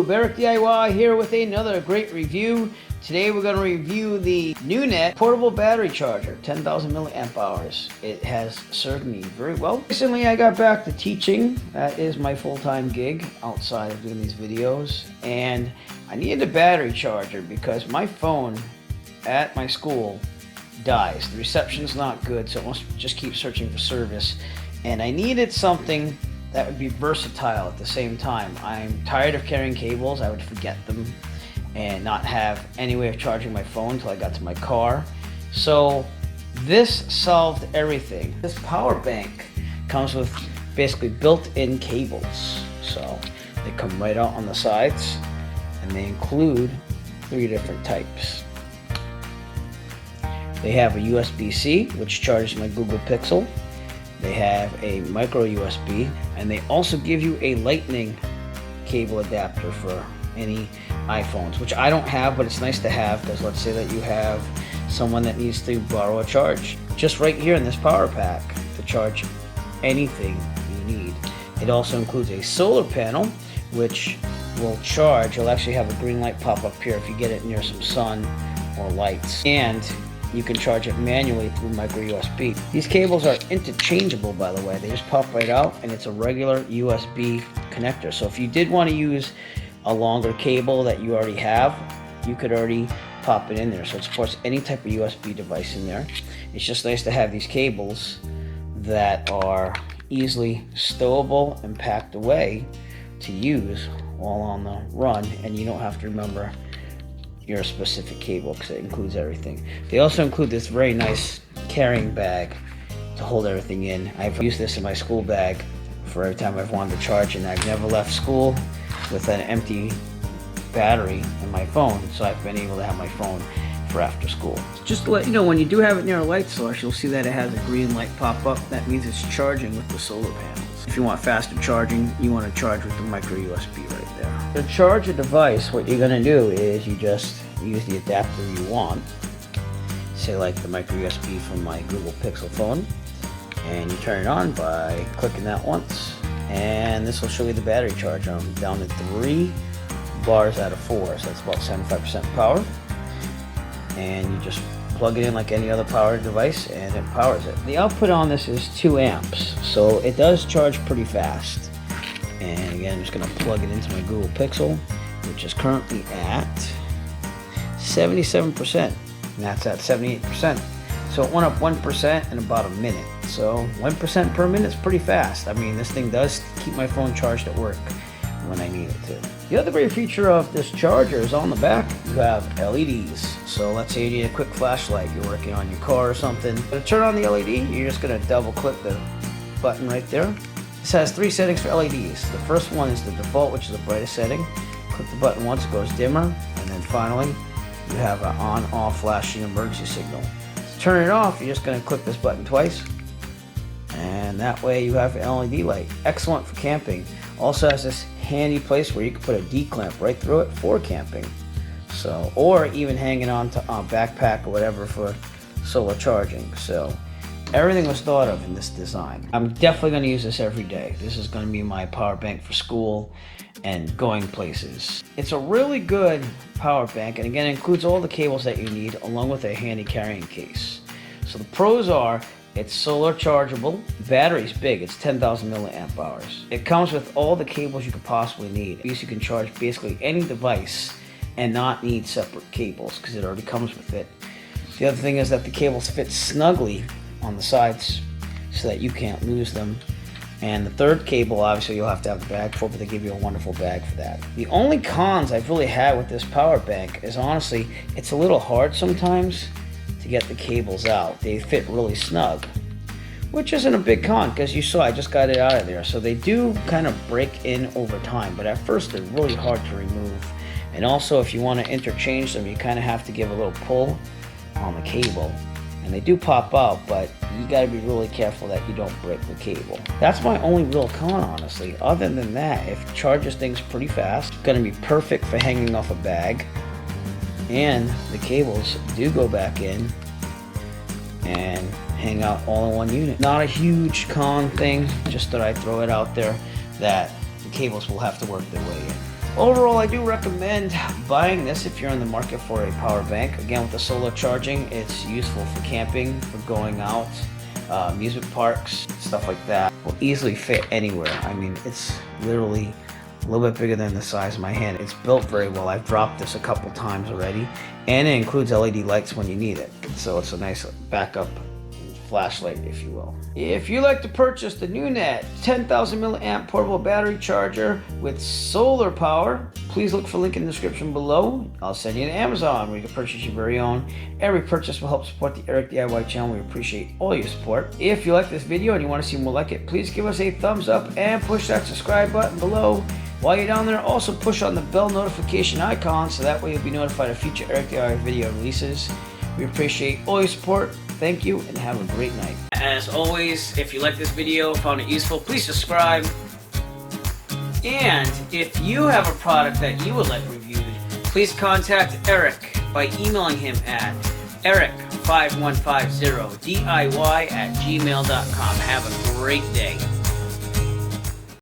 Barrick DIY here with another great review. Today we're going to review the NUNET portable battery charger, 10,000 milliamp hours. It has served me very well. Recently I got back to teaching. That is my full-time gig outside of doing these videos. And I needed a battery charger because my phone at my school dies. The reception's not good, so it must just keep searching for service. And I needed something that would be versatile at the same time. I'm tired of carrying cables. I would forget them and not have any way of charging my phone until I got to my car. So this solved everything. This power bank comes with basically built-in cables. So they come right out on the sides and they include 3 different types. They have a USB-C, which charges my Google Pixel. They have a micro USB, and they also give you a lightning cable adapter for any iPhones, which I don't have, but it's nice to have because let's say that you have someone that needs to borrow a charge. Just right here in this power pack to charge anything you need. It also includes a solar panel, which will charge. You'll actually have a green light pop up here if you get it near some sun or lights. And you can charge it manually through micro USB. These cables are interchangeable, by the way. They just pop right out, and it's a regular USB connector. So if you did want to use a longer cable that you already have, you could already pop it in there. So it supports any type of USB device in there. It's just nice to have these cables that are easily stowable and packed away to use while on the run, and you don't have to remember your specific cable because it includes everything. They also include this very nice carrying bag to hold everything in. I've used this in my school bag for every time I've wanted to charge, and I've never left school with an empty battery in my phone, so I've been able to have my phone for after school. Just to let you know, when you do have it near a light source, you'll see that it has a green light pop up. That means it's charging with the solar panels. If you want faster charging, you want to charge with the micro USB right there. To charge a device, what you're going to do is you just use the adapter you want, say like the micro USB from my Google Pixel phone, and you turn it on by clicking that once, and this will show you the battery charge. I'm down to 3 bars out of 4, so that's about 75% power, and you just plug it in like any other power device and it powers it. The output on this is 2 amps, so it does charge pretty fast. And again, I'm just going to plug it into my Google Pixel, which is currently at 77%, and that's at 78%. So it went up 1% in about a minute. So 1% per minute is pretty fast. I mean, this thing does keep my phone charged at work when I need it to. The other great feature of this charger is on the back, you have LEDs. So let's say you need a quick flashlight, you're working on your car or something. To turn on the LED, you're just going to double click the button right there. This has 3 settings for LEDs. The first one is the default, which is the brightest setting. Click the button once, it goes dimmer, and then finally you have an on-off flashing emergency signal. To turn it off, you're just going to click this button twice, and that way you have an LED light. Excellent for camping. Also has this handy place where you can put a D-clamp right through it for camping. So, or even hanging on to a backpack or whatever for solar charging. So everything was thought of in this design. I'm definitely going to use this every day. This is going to be my power bank for school and going places. It's a really good power bank, and again, it includes all the cables that you need along with a handy carrying case. So the pros are, it's solar chargeable, the battery's big, it's 10,000 milliamp hours. It comes with all the cables you could possibly need. You can charge basically any device and not need separate cables because it already comes with it. The other thing is that the cables fit snugly on the sides so that you can't lose them. And the third cable, obviously you'll have to have the bag for, but they give you a wonderful bag for that. The only cons I've really had with this power bank is honestly, it's a little hard sometimes to get the cables out. They fit really snug, which isn't a big con because you saw I just got it out of there. So they do kind of break in over time, but at first they're really hard to remove. And also if you want to interchange them, you kind of have to give a little pull on the cable. And they do pop out, but you gotta be really careful that you don't break the cable. That's my only real con, honestly. Other than that, it charges things pretty fast. It's gonna be perfect for hanging off a bag. And the cables do go back in and hang out all in one unit. Not a huge con thing, just that I throw it out there that the cables will have to work their way in. Overall, I do recommend buying this if you're in the market for a power bank. Again, with the solar charging, it's useful for camping, for going out, amusement parks, stuff like that. Will easily fit anywhere. I mean, it's literally a little bit bigger than the size of my hand. It's built very well. I've dropped this a couple times already, and it includes LED lights when you need it. So it's a nice backup flashlight, if you will. If you like to purchase the NUNET 10,000 milliamp portable battery charger with solar power, please look for the link in the description below. I'll send you to Amazon where you can purchase your very own. Every purchase will help support the Eric DIY channel. We appreciate all your support. If you like this video and you want to see more like it, please give us a thumbs up and push that subscribe button below. While you're down there, also push on the bell notification icon so that way you'll be notified of future Eric DIY video releases. We appreciate all your support. Thank you and have a great night. As always, if you like this video, found it useful, please subscribe. And if you have a product that you would like reviewed, please contact Eric by emailing him at eric5150diy@gmail.com. Have a great day.